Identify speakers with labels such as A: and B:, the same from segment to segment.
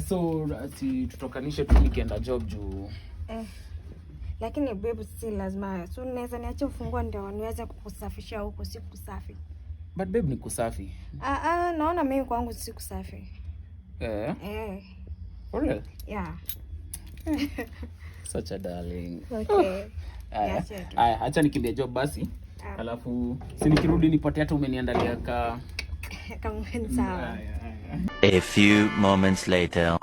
A: So si tutokanishe tu nikienda job juu.
B: Lakini babe si lazima. So unaweza niache ufunguo ndio niweze kukusafishia huko si kusafi.
A: But babe ni kusafi.
B: Naona mimi kwangu si kusafi.
A: For real?
B: Yeah.
A: Such a darling.
B: Okay.
A: Acha nikimbia job basi. Alafu si nikirudi nipate hata umeniandalia
B: kama sawa.
C: A few moments later.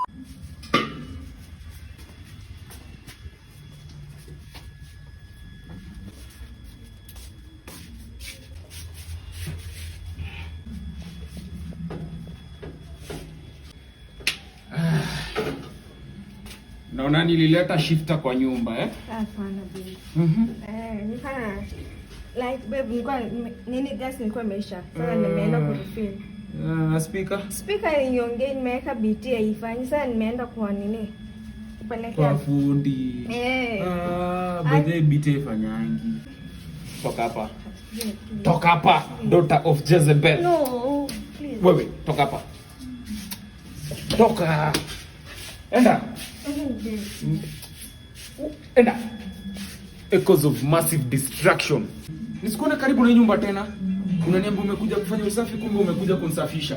A: Naona nilileta shifter kwa nyumba
B: Hapana babe. Nifanya like babe nini gas nilikuwa imeisha. Sasa nimeenda kurefill. Speaker niongee nimeweka BT haifanyi. Sasa nimeenda kwa nini?
A: Kwa fundi. Baadaye BT ifanyangi. Toka hapa. Daughter of Jezebel.
B: No, please.
A: Wewe, toka hapa. Toka. Enda. Echoes of massive destruction. Nisikuone karibu na nyumba tena. Unaniambia umekuja kufanya usafi kumbe umekuja kunisafisha.